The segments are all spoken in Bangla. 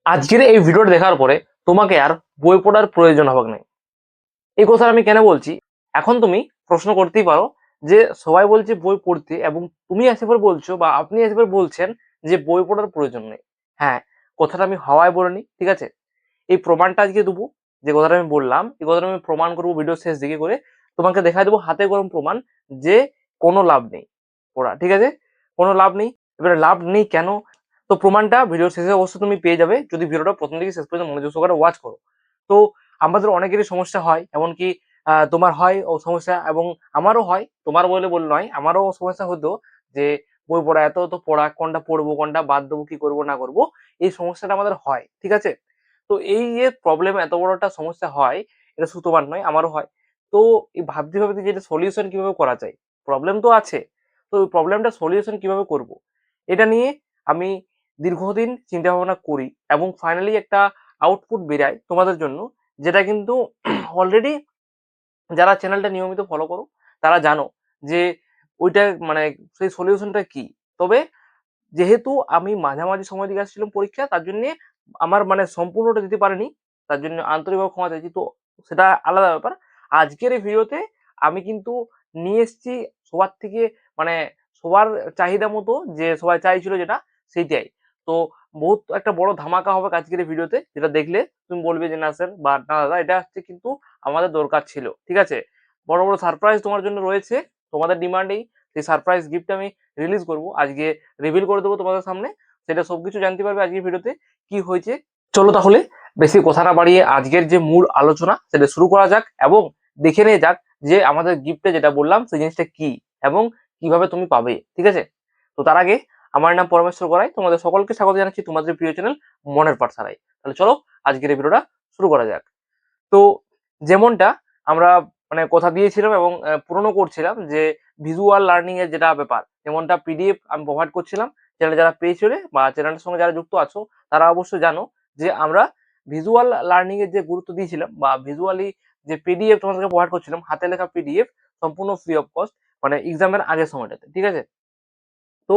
আজকের এই ভিডিওটা দেখার পরে তোমাকে আর বই পড়ার প্রয়োজন হবে না। এই কথা আমি কেন বলছি, এখন তুমি প্রশ্ন করতেই পারো যে সবাই বলছে বই পড়তে, এবং তুমি এসে পর বলছো বা আপনি এসে পর বলছেন যে বই পড়ার প্রয়োজন নেই। হ্যাঁ, কথাটা আমি হাওয়ায় বলিনি, ঠিক আছে? এই প্রমাণটা আজকে দেবো। যে কথাটা আমি বললাম এই কথাটা আমি প্রমাণ করবো ভিডিও শেষ দিকে করে। তোমাকে দেখা দেবো হাতে গরম প্রমাণ যে কোনো লাভ নেই পড়া, ঠিক আছে? কোনো লাভ নেই। এবারে লাভ নেই কেন, তো প্রমাণটা ভিডিও শেষে অবশ্যই তুমি পেয়ে যাবে যদি ভিডিওটা প্রথম থেকে শেষ পর্যন্ত মনোযোগ সহকারে ওয়াচ করো। তো আমাদের অনেকেরই সমস্যা হয়, এমনকি তোমার হয় ও সমস্যা, এবং আমারও হয়। তোমার বলে নয়, আমারও সমস্যা হতো যে বই পড়া এত তো পড়া, কোনটা পড়বো কোনটা বাদ দেবো, কি করবো না করবো, এই সমস্যাটা আমাদের হয়, ঠিক আছে? তো এই যে প্রবলেম, এত বড় একটা সমস্যা হয়, এটা শুধু তোমার নয়, আমারও হয়। তো এই ভাবতে ভাবতে যে এটা সলিউশন কিভাবে করা যায়, প্রবলেম তো আছে, তো ওই প্রবলেমটা সলিউশন কিভাবে করব, এটা নিয়ে আমি দীর্ঘদিন চিন্তা ভাবনা করি, এবং ফাইনালি একটা আউটপুট বেরায় তোমাদের জন্য, যেটা কিন্তু অলরেডি যারা চ্যানেলটা নিয়মিত ফলো করো তারা জানো যে ওইটা মানে সেই সলিউশনটা কি। তবে যেহেতু আমি মাঝামাঝি সময় দিকে আসছিলাম পরীক্ষা, তার জন্য আমার মানে সম্পূর্ণটা দিতে পারিনি, তার জন্য আন্তরিকভাবে ক্ষমা চাইছি। তো সেটা আলাদা ব্যাপার। আজকের এই ভিডিওতে আমি কিন্তু নিয়ে এসেছি সবার থেকে, মানে সবার চাহিদা মতো, যে সবাই চাইছিল যেটা, সেইটাই। তো বহুত একটা বড় ধামাকা হবে আজকের এই ভিডিওতে, যেটা দেখলে তুমি বলবে যে না স্যার বা না দাদা, এটা হচ্ছে কিন্তু আমাদের দরকার ছিল, ঠিক আছে? বড় বড় সারপ্রাইজ তোমার জন্য রয়েছে, তোমাদের ডিমান্ডেই সেই সারপ্রাইজ গিফট আমি রিলিজ করব আজকে, রিভিল করে দেবো তোমাদের সামনে। সেটা সবকিছু জানতে পারবে আজকের ভিডিওতে কি হয়েছে। চলো তাহলে বেশি কথা না বাড়িয়ে আজকের যে মূল আলোচনা সেটা শুরু করা যাক, এবং দেখে নিয়ে যাক যে আমাদের গিফটে যেটা বললাম সেই জিনিসটা কি এবং কিভাবে তুমি পাবে, ঠিক আছে? তো তার আগে আমার নাম পরমেশ্বর গড়াই, তোমাদের সকলকে স্বাগত জানাচ্ছি তোমাদের প্রিয় চ্যানেল মনের পাঠশালায়। তাহলে চলো আজকের এই ভিডিওটা শুরু করা যাক। তো যেমনটা আমরা মানে কথা দিয়েছিলাম এবং পূরণও করছিলাম, যে ভিজুয়াল লার্নিং এর যেটা ব্যাপার, যেমনটা পিডিএফ আমি প্রোভাইড করছিলাম। চ্যানেলে যারা পেয়েছিলে বা চ্যানেলের সঙ্গে যারা যুক্ত আছো তারা অবশ্যই জানো যে আমরা ভিজুয়াল লার্নিং এর যে গুরুত্ব দিয়েছিলাম, বা ভিজুয়ালি যে পিডিএফ তোমাদেরকে প্রোভাইড করছিলাম, হাতে লেখা পিডিএফ, সম্পূর্ণ ফ্রি অফ কস্ট, মানে এক্সামের আগের সময়টাতে, ঠিক আছে? তো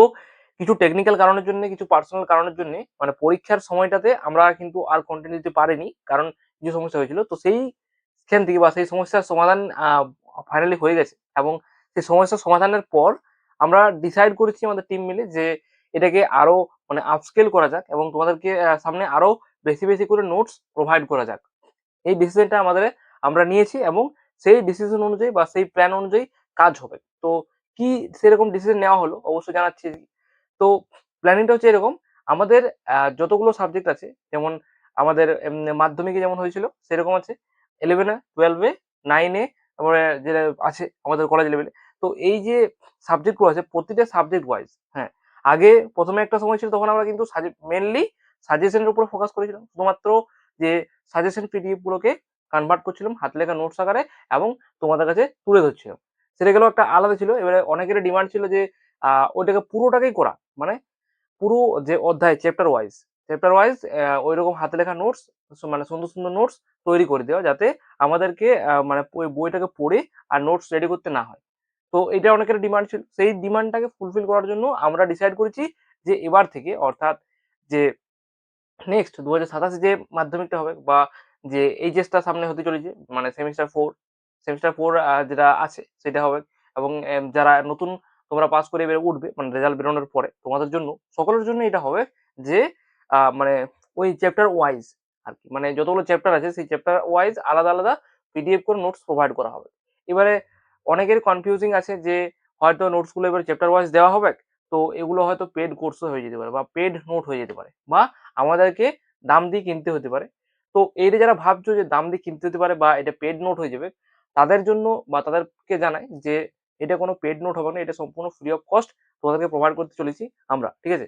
কিছু টেকনিক্যাল কারণের জন্য, কিছু পার্সোনাল কারণের জন্য, মানে পরীক্ষার সময়টাতে আমরা কিন্তু আর কন্টেন্ট দিতে পারিনি, কারণ কিছু সমস্যা হয়েছিল। তো সেইখান থেকে বা সেই সমস্যার সমাধান ফাইনালি হয়ে গেছে, এবং সেই সমস্যার সমাধানের পর আমরা ডিসাইড করেছি আমাদের টিম মিলে যে এটাকে আরো মানে আপস্কেল করা যাক, এবং তোমাদেরকে সামনে আরো বেশি বেশি করে নোটস প্রোভাইড করা যাক। এই ডিসিশনটা আমরা নিয়েছি, এবং সেই ডিসিশন অনুযায়ী বা সেই প্ল্যান অনুযায়ী কাজ হবে। তো কি সেরকম ডিসিশন নেওয়া হলো অবশ্যই জানাচ্ছি। তো প্ল্যানিংটা হচ্ছে এরকম, আমাদের যতগুলো সাবজেক্ট আছে, যেমন আমাদের মাধ্যমিকে যেমন হয়েছিল সেরকম আছে, 11 এ, 12 এ, 9 এ, তারপরে যেটা আছে আমাদের কলেজ লেভেলে। তো এই যে সাবজেক্ট গুলো আছে প্রতিটা সাবজেক্ট ওয়াইজ, হ্যাঁ, আগে প্রথমে একটা সময় ছিল তখন আমরা কিন্তু মেনলি সাজেশনের উপর ফোকাস করেছিলাম, শুধুমাত্র যে সাজেশন পিডিএফ গুলোকে কনভার্ট করছিলাম হাতে লেখা নোটস আকারে, এবং তোমাদের কাছে তুলে ধরছিলাম। সেটা গেল একটা আলাদা ছিল। এবারে অনেকের ডিমান্ড ছিল যে ওইটাকে পুরোটাকেই করা, মানে পুরো যে অধ্যায় চ্যাপ্টার ওয়াইজ ওইরকম হাতে লেখা নোটস, মানে সুন্দর সুন্দর নোটস তৈরি করে দেওয়া, যাতে আমাদেরকে মানে ওই বইটাকে পড়ে আর নোটস রেডি করতে না হয়। তো এটা অনেকের ডিমান্ড ছিল, সেই ডিমান্ডটাকে ফুলফিল করার জন্য আমরা ডিসাইড করেছি যে এবার থেকে, অর্থাৎ যে নেক্সট 2027 যে মাধ্যমিকটা হবে, বা যে এইচএসটা সামনে হতে চলেছে, মানে সেমিস্টার 4 যেটা আছে সেটা হবে। এবং যারা নতুন তোমরা পাস করে এবারে উঠবে, মানে রেজাল্ট বেরোনোর পরে তোমাদের জন্য, সকলের জন্য এটা হবে যে মানে ওই চ্যাপ্টার ওয়াইজ আর কি, মানে যতগুলো চ্যাপ্টার আছে সেই চ্যাপ্টার ওয়াইজ আলাদা আলাদা পিডিএফ করে নোটস প্রোভাইড করা হবে। এবারে অনেকের কনফিউজিং আছে যে হয়তো নোটস গুলো এবার চ্যাপ্টার ওয়াইজ দেওয়া হবে, তো এগুলো হয়তো পেড কোর্সও হয়ে যেতে পারে, বা পেড নোট হয়ে যেতে পারে, বা আমাদেরকে দাম দিয়ে কিনতে হতে পারে। তো এইটা যারা ভাবছো যে দাম দিয়ে কিনতে হতে পারে বা এটা পেড নোট হয়ে যাবে, তাদের জন্য বা তাদেরকে জানাই যে এটা কোনো পেড নোট হবে না, এটা সম্পূর্ণ ফ্রি অফ কস্ট তোমাদেরকে প্রোভাইড করতে চলেছি আমরা, ঠিক আছে?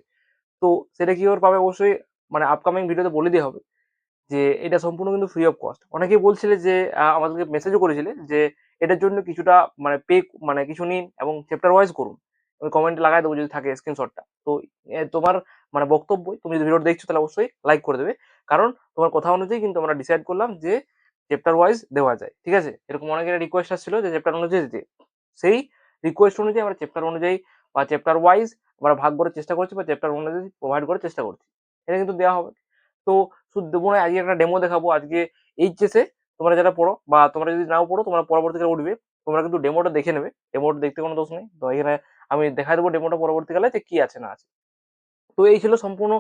তো সেটা কিভাবে পাবে অবশ্যই মানে আপকামিং ভিডিওতে বলে দেওয়া হবে, যে এটা সম্পূর্ণ কিন্তু ফ্রি অফ কস্ট। অনেকেই বলছিলে যে আমাদেরকে মেসেজও করেছিলে যে এটার জন্য কিছুটা মানে মানে কিছু নিন এবং চ্যাপ্টার ওয়াইজ করুন। আমি কমেন্টে লাগাই দেবো যদি থাকে স্ক্রিনশটটা। তো তোমার মানে বক্তব্যই, তুমি যদি ভিডিওটা দেখছো তাহলে অবশ্যই লাইক করে দেবে। কারণ তোমার কথা অনুযায়ী কিন্তু আমরা ডিসাইড করলাম যে চ্যাপ্টার ওয়াইজ দেওয়া যায়। ঠিক আছে? এরকম অনেকের রিকোয়েস্ট আসছিল যে চ্যাপ্টার অনুযায়ী দিতে। সেই রিকোয়েস্ট অনুযায়ী আমরা চ্যাপ্টার অনুযায়ী বা চ্যাপ্টার ওয়াইজ আমরা ভাগ করার চেষ্টা করছি, বা চ্যাপ্টার অনুযায়ী প্রোভাইড করার চেষ্টা করছি। এটা কিন্তু দেওয়া হবে। তো শুধু দেবো না, আজকে একটা ডেমো দেখাবো। আজকে এইচএসে তোমরা যারা পড়ো বা তোমরা যদি নাও পড়ো, তোমরা পরবর্তীকালে উঠবে, তোমরা কিন্তু ডেমোটা দেখে নেবে। ডেমোটা দেখতে কোনো দোষ নেই। তো এখানে আমি দেখা দেবো ডেমোটা পরবর্তীকালে যে কি আছে না আছে। তো এই ছিল সম্পূর্ণ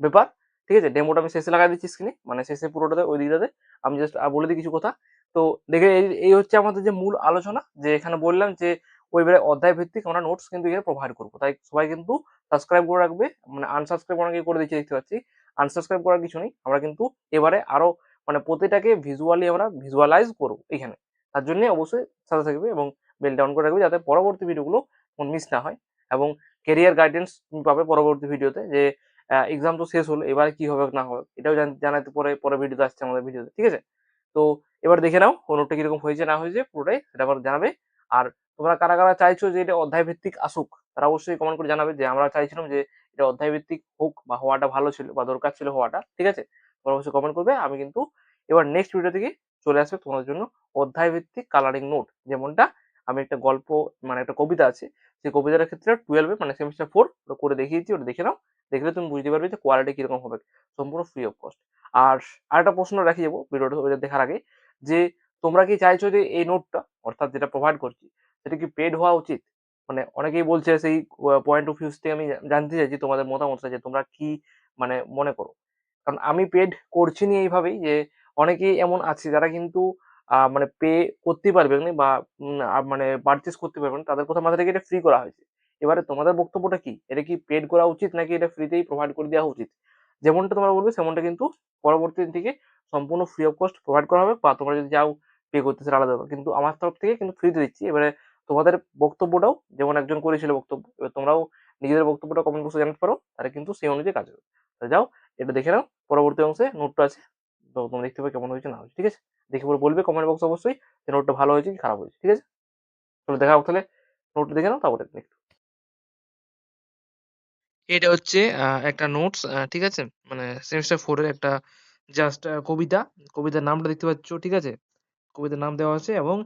ব্যাপার। ঠিক আছে, ডেমোটা আমি শেষে লাগাই দিচ্ছি স্ক্রিনে, মানে শেষে পুরোটাতে ওই দিকটাতে আমি জাস্ট বলে দিই কিছু কথা। তো দেখে এই হচ্ছে আমাদের যে মূল আলোচনা, যে এখানে বললাম যে ওয়েবের অধ্যায় ভিত্তিক আমরা নোটস কিন্তু এখানে প্রোভাইড করবো। তাই সবাই কিন্তু সাবস্ক্রাইব করে রাখবে। মানে আনসাবস্ক্রাইব অনেকে করে দিচ্ছে দেখতে পাচ্ছি, আনসাবস্ক্রাইব করার কিছু নেই। আমরা কিন্তু এবারে আরো মানে প্রতিটাকে ভিজুয়ালি আমরা ভিজুয়ালাইজ করবো এখানে। তার জন্য অবশ্যই সাথে থাকবে এবং বেল ডাউন করে রাখবে, যাতে পরবর্তী ভিডিওগুলো মিস না হয়। এবং কেরিয়ার গাইডেন্স তুমি পাবে পরবর্তী ভিডিওতে, যে এক্সাম তো শেষ হলো, এবার কি হবে না হবে এটাও জানাতে পরে ভিডিওতে আসছে আমাদের ভিডিওতে। ঠিক আছে, তো এবার দেখে নাও নোটটা কিরকম হয়েছে না হয়েছে পুরোটাই সেটা আবার জানাবে। আর তোমরা কারা কারা চাইছো যে এটা অধ্যায় ভিত্তিক আসুক, তারা অবশ্যই কমেন্ট করে জানাবে যে আমরা চাইছিলাম যে এটা অধ্যায় ভিত্তিক হোক বা হওয়াটা ভালো ছিল বা দরকার ছিল হওয়াটা। ঠিক আছে, তোমরা অবশ্যই কমেন্ট করবে। আমি কিন্তু এবার নেক্সট ভিডিও থেকে চলে আসবে তোমাদের জন্য অধ্যায় ভিত্তিক কালারিং নোট, যেমনটা আমি একটা গল্প মানে একটা কবিতা আছে, সেই কবিতার ক্ষেত্রে 12 মানে সেমিস্টার 4 করে দেখিয়েছি, ওটা দেখে নাও। দেখলে তুমি বুঝতে পারবে যে কোয়ালিটি কিরকম হবে, সম্পূর্ণ ফ্রি অফ কস্ট। আর আরেকটা প্রশ্ন রাখি যাবো ভিডিওটা ওইটা দেখার আগে, যে তোমরা কি চাইছো যে এই নোটটা অর্থাৎ যেটা প্রোভাইড করছি সেটা কি পেড হওয়া উচিত? মানে অনেকেই বলছে, সেই পয়েন্ট অফ ভিউজ থেকে আমি জানতে চাইছি তোমাদের মতামতটা, যে তোমরা কি মানে মনে করো। কারণ আমি পেড করছি নি এইভাবেই, যে অনেকেই এমন আছে যারা কিন্তু মানে পে করতে পারবে না বা মানে পারচেস করতে পারবে না, তাদের কথা মাথা থেকে এটা ফ্রি করা হয়েছে। এবারে তোমাদের বক্তব্যটা কি, এটা কি পেড করা উচিত নাকি এটা ফ্রিতেই প্রোভাইড করে দেওয়া উচিত? যেমনটা তোমরা বলবে সেমনটা কিন্তু পরবর্তী দিন থেকে সম্পূর্ণ ফ্রি অফ কস্ট প্রোভাইড করা হবে, বা তোমরা যদি চাও পে করতে সেটা আলাদা ব্যাপার। কিন্তু আমার তরফ থেকে কিন্তু ফ্রিতে দিচ্ছি। এবারে তোমাদের বক্তব্যটাও, যেমন একজন করেছিল বক্তব্য, এবার তোমরাও নিজেদের বক্তব্যটা কমেন্ট বক্সে জানাতে পারো, তারা কিন্তু সেই অনুযায়ী কাজ হবে। তো যাও, এটা দেখে নাও, পরবর্তী অংশে নোটটা আছে, তো তোমরা দেখতে পাবে কেমন হয়েছে না হয়েছে। ঠিক আছে, দেখে পরে বলবে কমেন্ট বক্স অবশ্যই যে নোটটা ভালো হয়েছে কি খারাপ হয়েছে। ঠিক আছে, চলো দেখা হোক তাহলে, নোটটা দেখে নাও তারপরে নেক্সট। এটা হচ্ছে একটা নোটস, ঠিক আছে? মানে সেমিস্টার 4 এর একটা জাস্ট কবিতা। কবিতার নামটা দেখতে পাচ্ছ, ঠিক আছে? কবিতার নাম দেওয়া আছে এবং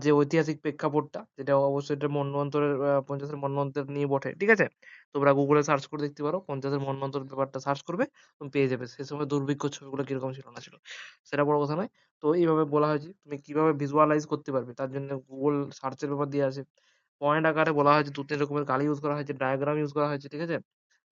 যে ঐতিহাসিক প্রেক্ষাপটটা, যেটা অবশ্যই এটা মন্বন্তরের ৫০ এর মন্বন্তর নিয়ে বটে। ঠিক আছে? তোমরা গুগলে সার্চ করে দেখতে পারো। ৫০ এর মন্বন্তর ব্যাপারটা সার্চ করবে, তুমি পেয়ে যাবে। সে সময় দুর্ভিক্ষ ছবিগুলো কিরকম ছিল না ছিল। সেটা বড় কথা নয়। তো এইভাবে বলা হয়েছে তুমি কিভাবে ভিজুয়ালাইজ করতে পারবে, তার জন্য গুগল সার্চের ব্যাপার দেয়া আছে। পয়েন্ট আকারে বলা হয়েছে, ২-৩ রকমের কালি ইউজ করা হয়েছে, ডায়াগ্রাম ইউজ করা হয়েছে। ঠিক আছে?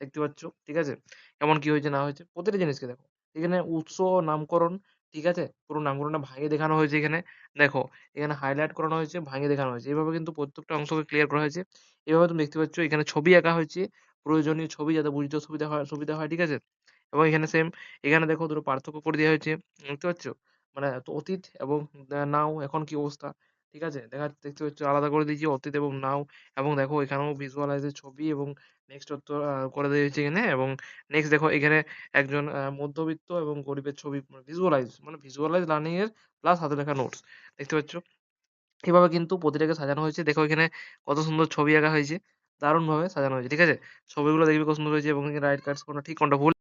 দেখতে পাচ্ছ, ঠিক আছে? কেমন কি হয়েছে না হয়েছে প্রতিটা জিনিসকে দেখো। এখানে উৎস, নামকরণ, ঠিক আছে? পুরো নামকরণটা ভাঙিয়ে দেখানো হয়েছে এখানে। দেখো, এখানে হাইলাইট করানো হয়েছে, ভাঙিয়ে দেখানো হয়েছে। এভাবে কিন্তু প্রত্যেকটা অংশকে ক্লিয়ার করা হয়েছে। এভাবে তুমি দেখতে পাচ্ছ এখানে ছবি আঁকা হয়েছে। প্রয়োজনীয় ছবি যাতে বুঝতে সুবিধা হয়, ঠিক আছে? এবং এখানে সেম, এখানে দেখো দুটো পার্থক্য করে দেওয়া হয়েছে। দেখতে পাচ্ছ? মানে তো অতীত এবং নাও এখন কি অবস্থা, ঠিক আছে? দেখতে পাচ্ছ আলাদা করে দিয়েছি অতীত এবং নাও। এবং দেখো এখানেও ভিজুয়ালাইজ এর ছবি এবং নেক্সট হচ্ছে করে দিয়েছি এখানে। এবং নেক্সট দেখো এখানে একজন মধ্যবিত্ত এবং গরিবের ছবি ভিজুয়ালাইজ লার্নিং এর প্লাস হাতে লেখা নোটস। দেখতে পাচ্ছ? এভাবে কিন্তু প্রতিটাকে সাজানো হয়েছে। দেখো এখানে কত সুন্দর ছবি আঁকা হয়েছে। দারুণভাবে সাজানো হয়েছে। ঠিক আছে? ছবিগুলো দেখবে কত সুন্দর হয়েছে এবং রাইট কাটস কোনটা ঠিক কোনটা ভুল।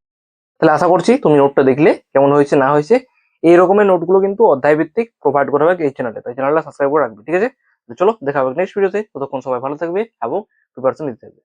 তাহলে আশা করছি তুমি নোটটা দেখলে কেমন হয়েছে না হয়েছে। এই রকমের নোটগুলো কিন্তু অধ্যায় ভিত্তিক প্রোভাইড করা হবে এই চ্যানেলে, তাই চ্যানেলটা সাবস্ক্রাইব করে রাখবে। ঠিক আছে, তো চলো দেখা হবে নেক্সট ভিডিওতে। ততক্ষণ সবাই ভালো থাকবে এবং প্রিপারেশন নিতে থাকবে।